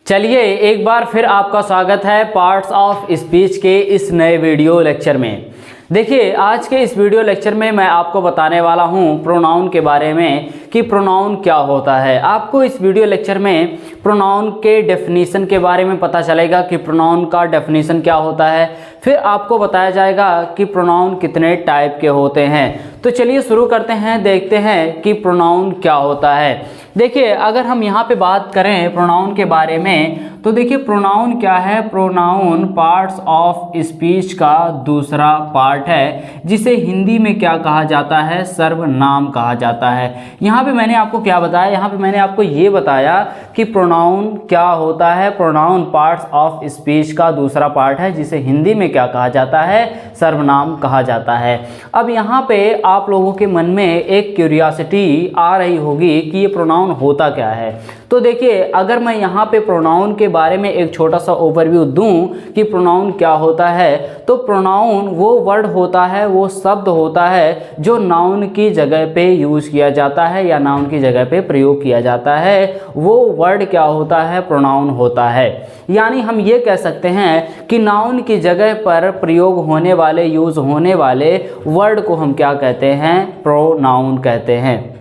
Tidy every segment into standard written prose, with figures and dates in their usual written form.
चलिए एक बार फिर आपका स्वागत है पार्ट्स ऑफ स्पीच के इस नए वीडियो लेक्चर में। देखिए आज के इस वीडियो लेक्चर में मैं आपको बताने वाला हूं प्रोनाउन के बारे में कि प्रोनाउन क्या होता है। आपको इस वीडियो लेक्चर में प्रोनाउन के डेफिनेशन के बारे में पता चलेगा कि प्रोनाउन का डेफिनेशन क्या होता है। फिर आपको बताया जाएगा कि प्रोनाउन कितने टाइप के होते हैं। तो चलिए शुरू करते हैं, देखते हैं कि प्रोनाउन क्या होता है। देखिए अगर हम यहाँ पे बात करें प्रोनाउन के बारे में तो देखिए प्रोनाउन क्या है। प्रोनाउन पार्ट्स ऑफ स्पीच का दूसरा पार्ट है जिसे हिंदी में क्या कहा जाता है, सर्वनाम कहा जाता है। यहाँ पे मैंने आपको क्या बताया, यहाँ पे मैंने आपको ये बताया कि प्रोनाउन क्या होता है। प्रोनाउन पार्ट्स ऑफ स्पीच का दूसरा पार्ट है जिसे हिंदी में क्या कहा जाता है, सर्वनाम कहा जाता है। अब यहाँ पे आप लोगों के मन में एक क्यूरियोसिटी आ रही होगी कि ये प्रोनाउन होता क्या है। तो देखिए अगर मैं यहाँ पे प्रोनाउन के बारे में एक छोटा सा ओवरव्यू दूं कि प्रोनाउन क्या होता है, तो प्रोनाउन वो वर्ड होता है, वो शब्द होता है जो नाउन की जगह पे यूज़ किया जाता है या नाउन की जगह पे प्रयोग किया जाता है। वो वर्ड क्या होता है, प्रोनाउन होता है। यानी हम ये कह सकते हैं कि नाउन की जगह पर प्रयोग होने वाले, यूज़ होने वाले वर्ड को हम क्या कहते हैं, प्रोनाउन कहते हैं।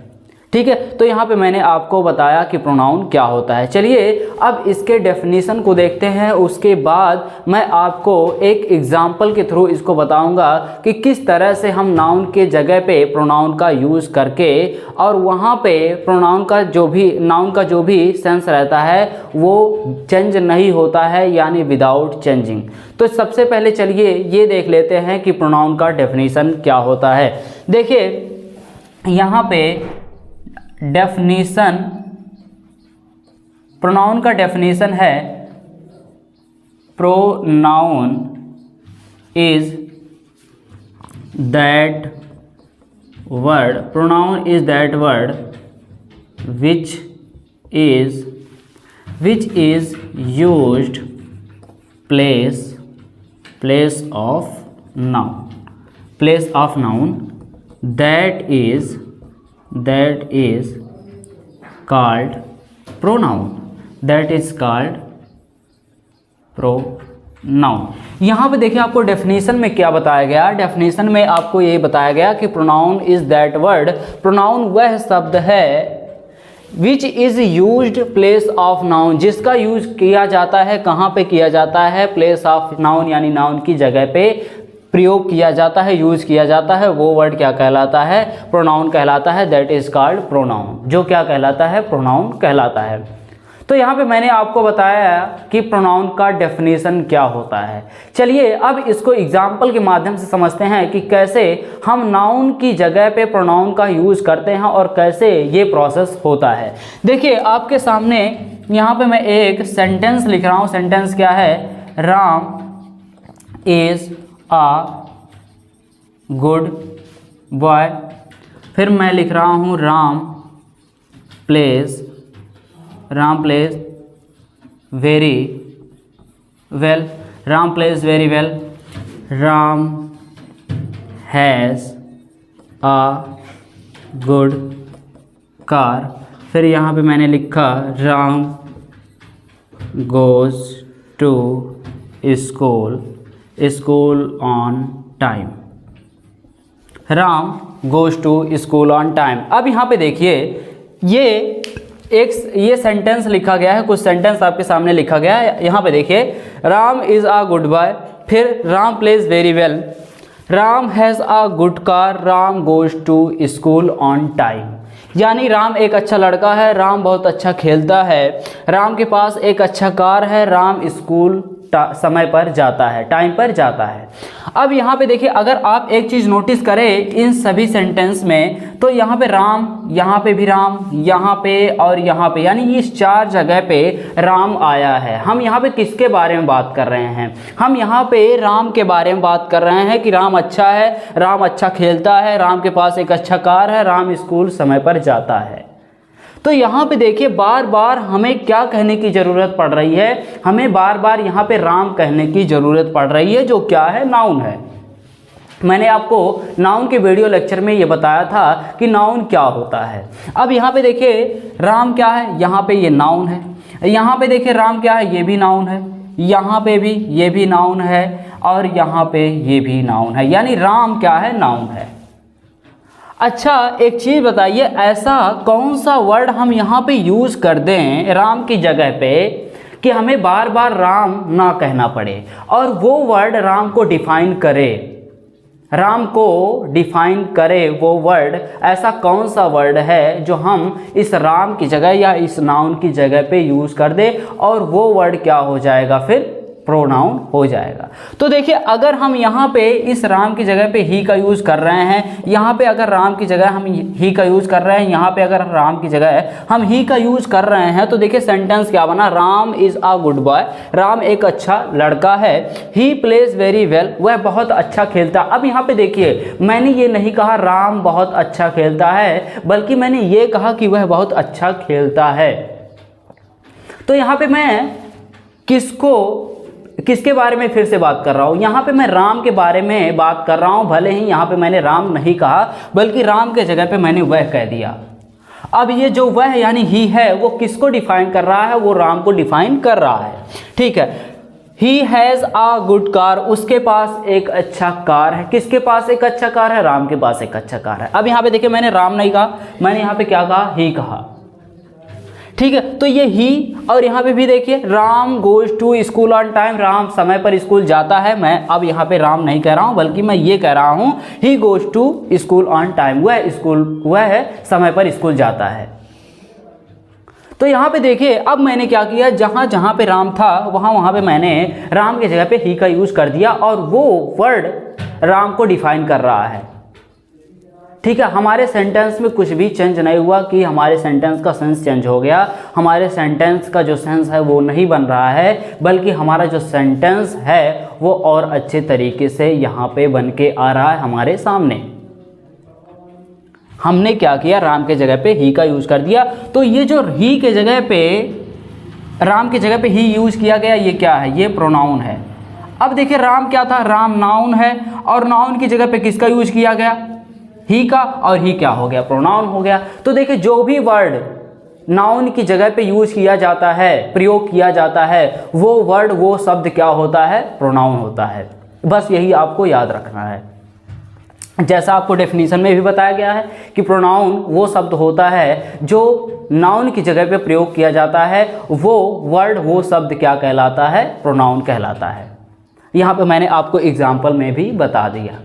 ठीक है, तो यहाँ पे मैंने आपको बताया कि प्रोनाउन क्या होता है। चलिए अब इसके डेफिनेशन को देखते हैं, उसके बाद मैं आपको एक एग्जाम्पल के थ्रू इसको बताऊंगा कि किस तरह से हम नाउन के जगह पे प्रोनाउन का यूज़ करके और वहाँ पे प्रोनाउन का जो भी, नाउन का जो भी सेंस रहता है वो चेंज नहीं होता है, यानी विदाउट चेंजिंग। तो सबसे पहले चलिए ये देख लेते हैं कि प्रोनाउन का डेफिनेशन क्या होता है। देखिए यहाँ पे डेफिनेशन, प्रोनाउन का डेफिनेशन है pronoun is that word, pronoun is that word which is used place of noun that is called pronoun, यहाँ पे देखिए आपको डेफिनेशन में क्या बताया गया। डेफिनेशन में आपको ये बताया गया कि pronoun is that word, pronoun वह शब्द है which is used place of noun, जिसका यूज किया जाता है, कहाँ पे किया जाता है, प्लेस ऑफ नाउन यानी नाउन की जगह पे प्रयोग किया जाता है, यूज़ किया जाता है। वो वर्ड क्या कहलाता है, प्रोनाउन कहलाता है। दैट इज़ कॉल्ड प्रोनाउन, जो क्या कहलाता है, प्रोनाउन कहलाता है। तो यहाँ पे मैंने आपको बताया कि प्रोनाउन का डेफिनेशन क्या होता है। चलिए अब इसको एग्जाम्पल के माध्यम से समझते हैं कि कैसे हम नाउन की जगह पे प्रोनाउन का यूज़ करते हैं और कैसे ये प्रोसेस होता है। देखिए आपके सामने यहाँ पे मैं एक सेंटेंस लिख रहा हूँ। सेंटेंस क्या है, Ram is a good boy. फिर मैं लिख रहा हूँ Ram plays very well, Ram plays very well. Ram has a good car. फिर यहाँ पे मैंने लिखा Ram goes to school on time. Ram goes to school on time. अब यहाँ पे देखिए ये सेंटेंस लिखा गया है, कुछ सेंटेंस आपके सामने लिखा गया है। यहाँ पे देखिए Ram is a good boy, फिर Ram plays very well, Ram has a good car, Ram goes to school on time. यानी राम एक अच्छा लड़का है, राम बहुत अच्छा खेलता है, राम के पास एक अच्छा कार है, राम स्कूल समय पर जाता है, टाइम पर जाता है। अब यहाँ पे देखिए अगर आप एक चीज़ नोटिस करें इन सभी सेंटेंस में, तो यहाँ पे राम, यहाँ पे भी राम, यहाँ पे और यहाँ पे, यानी इस चार जगह पे राम आया है। हम यहाँ पे किसके बारे में बात कर रहे हैं, हम यहाँ पे राम के बारे में बात कर रहे हैं कि राम अच्छा है, राम अच्छा खेलता है, राम के पास एक अच्छा कार है, राम स्कूल समय पर जाता है। तो यहाँ पे देखिए बार बार हमें क्या कहने की ज़रूरत पड़ रही है, हमें बार बार यहाँ पे राम कहने की ज़रूरत पड़ रही है, जो क्या है, नाउन है। मैंने आपको नाउन के वीडियो लेक्चर में ये बताया था कि नाउन क्या होता है। अब यहाँ पे देखिए राम क्या है, यहाँ पे ये नाउन है। यहाँ पे देखिए राम क्या है, ये भी नाउन है, यहाँ पे भी ये भी नाउन है, और यहाँ पे ये भी नाउन है, यानी राम क्या है, नाउन है। अच्छा एक चीज़ बताइए, ऐसा कौन सा वर्ड हम यहाँ पे यूज़ कर दें राम की जगह पे कि हमें बार बार राम ना कहना पड़े, और वो वर्ड राम को डिफाइन करे, राम को डिफाइन करे वो वर्ड, ऐसा कौन सा वर्ड है जो हम इस राम की जगह या इस नाउन की जगह पे यूज़ कर दे, और वो वर्ड क्या हो जाएगा, फिर प्रोनाउन हो जाएगा। तो देखिए अगर हम यहाँ पे इस राम की जगह पे ही का यूज़ कर रहे हैं, यहाँ पे अगर राम की जगह हम ही का यूज़ कर रहे हैं, यहाँ पे अगर राम की जगह हम ही का यूज़ कर रहे हैं, तो देखिए सेंटेंस क्या बना, Ram is a good boy, Ram एक अच्छा लड़का है, ही प्लेज वेरी वेल, वह बहुत अच्छा खेलता। अब यहाँ पे देखिए मैंने ये नहीं कहा राम बहुत अच्छा खेलता है, बल्कि मैंने ये कहा कि वह बहुत अच्छा खेलता है। तो यहाँ पे मैं किसके बारे में फिर से बात कर रहा हूँ, यहाँ पे मैं राम के बारे में बात कर रहा हूँ, भले ही यहाँ पे मैंने राम नहीं कहा, बल्कि राम के जगह पे मैंने वह कह दिया। अब ये जो वह यानी ही है, वो किसको डिफाइन कर रहा है, वो राम को डिफाइन कर रहा है, ठीक है। He has a good car, उसके पास एक अच्छा कार है, किसके पास एक अच्छा कार है, राम के पास एक अच्छा कार है। अब यहाँ पे देखिए मैंने राम नहीं कहा, मैंने यहाँ पे क्या कहा, ही कहा, ठीक है। तो ये ही, और यहाँ पे भी देखिए Ram goes to school on time, Ram समय पर स्कूल जाता है। मैं अब यहाँ पे राम नहीं कह रहा हूँ, बल्कि मैं ये कह रहा हूँ he goes to school on time, वह है समय पर स्कूल जाता है। तो यहाँ पे देखिए अब मैंने क्या किया, जहाँ जहाँ पे राम था वहाँ पे मैंने राम की जगह पे ही का यूज़ कर दिया, और वो वर्ड राम को डिफाइन कर रहा है, ठीक है। हमारे सेंटेंस में कुछ भी चेंज नहीं हुआ कि हमारे सेंटेंस का सेंस चेंज हो गया, हमारे सेंटेंस का जो सेंस है वो नहीं बन रहा है, बल्कि हमारा जो सेंटेंस है वो और अच्छे तरीके से यहाँ पे बन के आ रहा है हमारे सामने। हमने क्या किया, राम के जगह पे ही का यूज़ कर दिया। तो ये जो ही के जगह पे, राम की जगह पे ही यूज़ किया गया, ये क्या है, ये प्रोनाउन है। अब देखिए राम क्या था, राम नाउन है, और नाउन की जगह पे किसका यूज़ किया गया, ही का, और ही क्या हो गया, प्रोनाउन हो गया। तो देखिए जो भी वर्ड नाउन की जगह पे यूज़ किया जाता है, प्रयोग किया जाता है, वो वर्ड, वो शब्द क्या होता है, प्रोनाउन होता है। बस यही आपको याद रखना है। जैसा आपको डेफिनेशन में भी बताया गया है कि प्रोनाउन वो शब्द होता है जो नाउन की जगह पे प्रयोग किया जाता है, वो वर्ड, वो शब्द क्या कहलाता है, प्रोनाउन कहलाता है। यहाँ पे मैंने आपको एग्जाम्पल में भी बता दिया।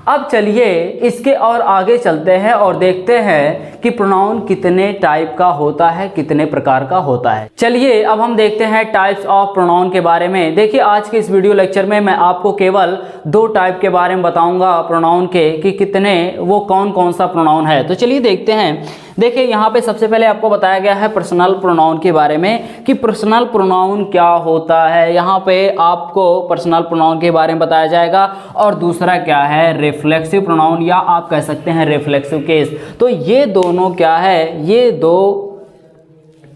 अब चलिए इसके और आगे चलते हैं और देखते हैं कि प्रोनाउन कितने टाइप का होता है, कितने प्रकार का होता है। चलिए अब हम देखते हैं टाइप्स ऑफ प्रोनाउन के बारे में। देखिए आज के इस वीडियो लेक्चर में मैं आपको केवल 2 टाइप के बारे में बताऊंगा प्रोनाउन के, कि कितने, वो कौन कौन सा प्रोनाउन है। तो चलिए देखते हैं। देखिए यहाँ पे सबसे पहले आपको बताया गया है पर्सनल प्रोनाउन के बारे में कि पर्सनल प्रोनाउन क्या होता है। यहाँ पे आपको पर्सनल प्रोनाउन के बारे में बताया जाएगा। और दूसरा क्या है, रिफ्लेक्सिव प्रोनाउन, या आप कह सकते हैं रिफ्लेक्सिव केस। तो ये दोनों क्या है, ये 2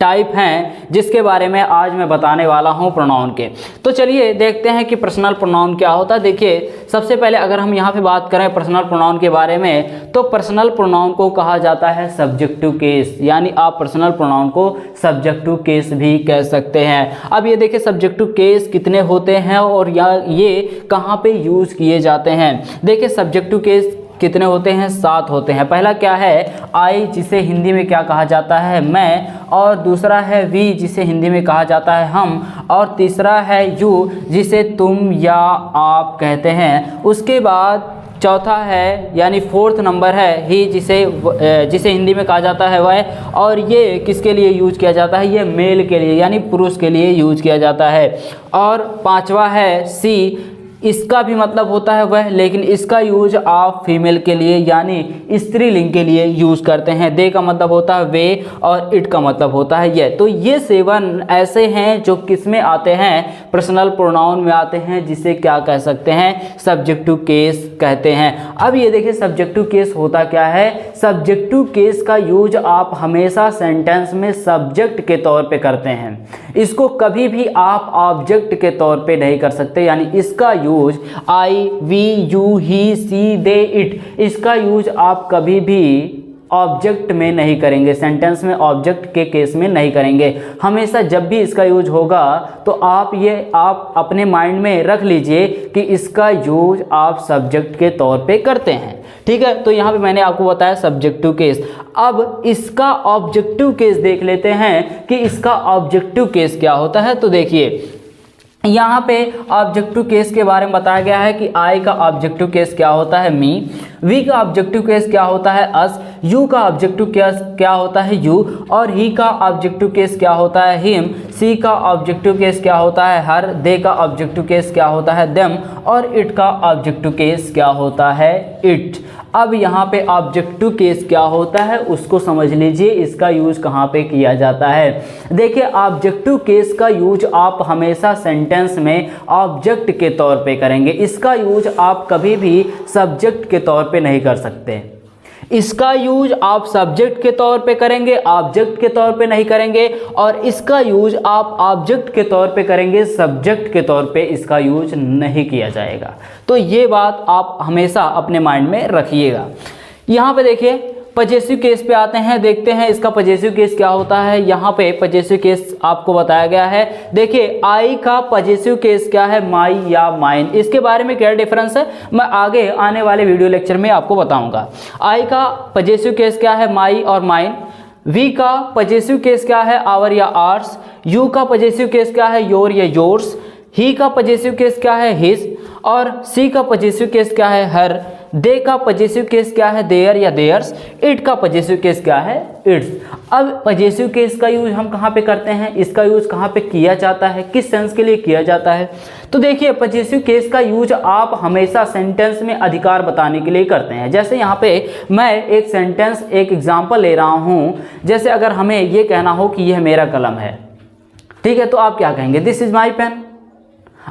टाइप हैं जिसके बारे में आज मैं बताने वाला हूं प्रोनाउन के। तो चलिए देखते हैं कि पर्सनल प्रोनाउन क्या होता है। देखिए सबसे पहले अगर हम यहाँ पे बात करें पर्सनल प्रोनाउन के बारे में, तो पर्सनल प्रोनाउन को कहा जाता है सब्जेक्टिव केस, यानी आप पर्सनल प्रोनाउन को सब्जेक्टिव केस भी कह सकते हैं। अब ये देखिए सब्जेक्टिव केस कितने होते हैं और ये कहाँ पे यूज़ किए जाते हैं। देखिए सब्जेक्टिव केस कितने होते हैं, 7 होते हैं। पहला क्या है, आई, जिसे हिंदी में क्या कहा जाता है, मैं। और दूसरा है वी, जिसे हिंदी में कहा जाता है हम। और तीसरा है यू, जिसे तुम या आप कहते हैं। उसके बाद चौथा है यानी 4th नंबर है ही, जिसे हिंदी में कहा जाता है वह। और ये किसके लिए यूज किया जाता है, ये मेल के लिए यानी पुरुष के लिए यूज किया जाता है। और 5वां है सी, इसका भी मतलब होता है वह, लेकिन इसका यूज आप फीमेल के लिए यानी स्त्रीलिंग के लिए यूज करते हैं। दे का मतलब होता है वे और इट का मतलब होता है ये। तो ये 7 ऐसे हैं जो किस में आते हैं, पर्सनल प्रोनाउन में आते हैं, जिसे क्या कह सकते हैं, सब्जेक्टिव केस कहते हैं। अब ये देखिए सब्जेक्टिव केस होता क्या है। सब्जेक्टिव केस का यूज आप हमेशा सेंटेंस में सब्जेक्ट के तौर पे करते हैं। इसको कभी भी आप ऑब्जेक्ट के तौर पे नहीं कर सकते, यानी इसका use I, we, you, he, she, they, it, इसका यूज आप कभी भी ऑब्जेक्ट में नहीं करेंगे, सेंटेंस में ऑब्जेक्ट के केस में नहीं करेंगे। हमेशा जब भी इसका यूज होगा तो आप अपने माइंड में रख लीजिए कि इसका यूज आप सब्जेक्ट के तौर पे करते हैं। ठीक है, तो यहाँ पे मैंने आपको बताया सब्जेक्टिव केस। अब इसका ऑब्जेक्टिव केस देख लेते हैं कि इसका ऑब्जेक्टिव केस क्या होता है। तो देखिए यहाँ पे ऑब्जेक्टिव केस के बारे में बताया गया है कि आई का ऑब्जेक्टिव केस क्या होता है, मी। वी का ऑब्जेक्टिव केस क्या होता है, अस। यू का ऑब्जेक्टिव केस क्या होता है, यू। और ही का ऑब्जेक्टिव केस क्या होता है, हिम। सी का ऑब्जेक्टिव केस क्या होता है, हर। दे का ऑब्जेक्टिव केस क्या होता है, देम। और इट का ऑब्जेक्टिव केस क्या होता है, इट। अब यहाँ पे ऑब्जेक्टिव केस क्या होता है उसको समझ लीजिए, इसका यूज कहाँ पे किया जाता है। देखिए ऑब्जेक्टिव केस का यूज आप हमेशा सेंटेंस में ऑब्जेक्ट के तौर पे करेंगे। इसका यूज आप कभी भी सब्जेक्ट के तौर पे नहीं कर सकते। इसका यूज आप सब्जेक्ट के तौर पे करेंगे, ऑब्जेक्ट के तौर पे नहीं करेंगे। और इसका यूज आप ऑब्जेक्ट के तौर पे करेंगे, सब्जेक्ट के तौर पे इसका यूज नहीं किया जाएगा। तो ये बात आप हमेशा अपने माइंड में रखिएगा। यहाँ पे देखिए पजेसिव केस पे आते हैं, देखते हैं इसका पजेसिव केस क्या होता है। यहाँ पे पजेसिव केस आपको बताया गया है। देखिए आई का पजेसिव केस क्या है, माई या माइन। इसके बारे में क्या डिफरेंस है मैं आगे आने वाले वीडियो लेक्चर में आपको बताऊंगा। आई का पजेसिव केस क्या है, माई और माइन। वी का पजेसिव केस क्या है, आवर या आर्स। यू का पजेसिव केस क्या है, योर या योर्स। ही का पजेसिव केस क्या है, हिज। और सी का पजेसिव केस क्या है, हर। दे का पजेसिव केस क्या है, देयर या देयर्स। इट का पजेसिव केस क्या है, इट्स। अब पजेसिव केस का यूज हम कहाँ पे करते हैं, इसका यूज कहाँ पे किया जाता है, किस सेंस के लिए किया जाता है। तो देखिए पजेसिव केस का यूज आप हमेशा सेंटेंस में अधिकार बताने के लिए करते हैं। जैसे यहाँ पे मैं एक सेंटेंस, एक एग्जाम्पल ले रहा हूँ। जैसे अगर हमें ये कहना हो कि यह मेरा कलम है, ठीक है, तो आप क्या कहेंगे, दिस इज माई पेन।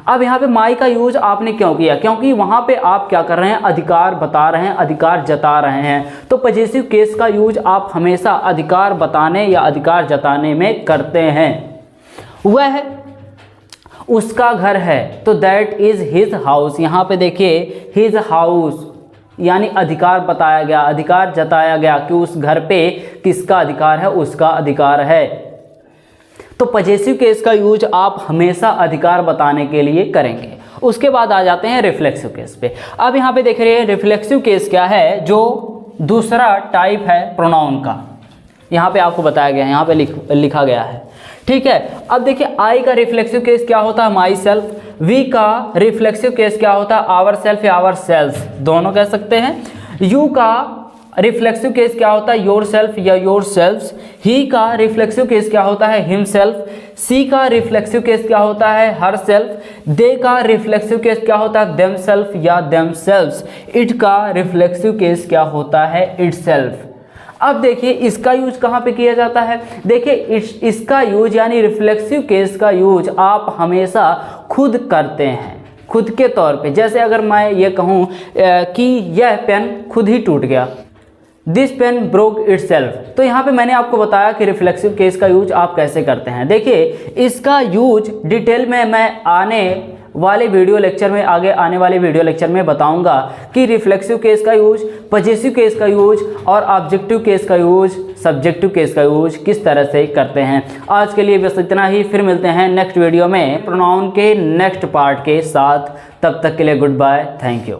अब यहाँ पे माई का यूज आपने क्यों किया, क्योंकि वहाँ पे आप क्या कर रहे हैं, अधिकार बता रहे हैं, अधिकार जता रहे हैं। तो पजेसिव केस का यूज आप हमेशा अधिकार बताने या अधिकार जताने में करते हैं। वह उसका घर है, तो दैट इज हिज हाउस। यहाँ पे देखिए हिज हाउस यानी अधिकार बताया गया, अधिकार जताया गया कि उस घर पे किसका अधिकार है, उसका अधिकार है। तो पजेसिव केस का यूज आप हमेशा अधिकार बताने के लिए करेंगे। उसके बाद आ जाते हैं रिफ्लेक्सिव केस पे। अब यहाँ पे देख रहे हैं रिफ्लेक्सिव केस क्या है, जो दूसरा टाइप है प्रोनाउन का। यहाँ पे आपको बताया गया है, यहाँ पे लिखा गया है। ठीक है, अब देखिए आई का रिफ्लेक्सिव केस क्या होता है, माई सेल्फ। वी का रिफ्लेक्सिव केस क्या होता है, आवर सेल्फ या आवर सेल्फ, दोनों कह सकते हैं। यू का रिफ्लेक्सिव केस क्या होता है, योर सेल्फ या योर सेल्फ्स। ही का रिफ्लेक्सिव केस क्या होता है, हिम सेल्फ। सी का रिफ्लेक्सिव केस क्या होता है, हर सेल्फ। दे का रिफ्लेक्सिव केस क्या होता है, देम सेल्फ या देम सेल्फ्स। इट का रिफ्लेक्सिव केस क्या होता है, इट सेल्फ। अब देखिए इसका यूज कहाँ पे किया जाता है। देखिए इसका यूज यानी रिफ्लेक्सिव केस का यूज आप हमेशा खुद करते हैं, खुद के तौर पे। जैसे अगर मैं ये कहूँ कि यह पेन खुद ही टूट गया, दिस पेन ब्रोक इटसेल्फ, तो यहाँ पे मैंने आपको बताया कि रिफ्लेक्सिव केस का यूज आप कैसे करते हैं। देखिए इसका यूज डिटेल में मैं आने वाले वीडियो लेक्चर में, आगे आने वाले वीडियो लेक्चर में बताऊंगा कि रिफ्लेक्सिव केस का यूज, पजेसिव केस का यूज और ऑब्जेक्टिव केस का यूज, सब्जेक्टिव केस का यूज किस तरह से करते हैं। आज के लिए बस इतना ही, फिर मिलते हैं नेक्स्ट वीडियो में प्रोनाउन के नेक्स्ट पार्ट के साथ। तब तक के लिए गुड बाय, थैंक यू।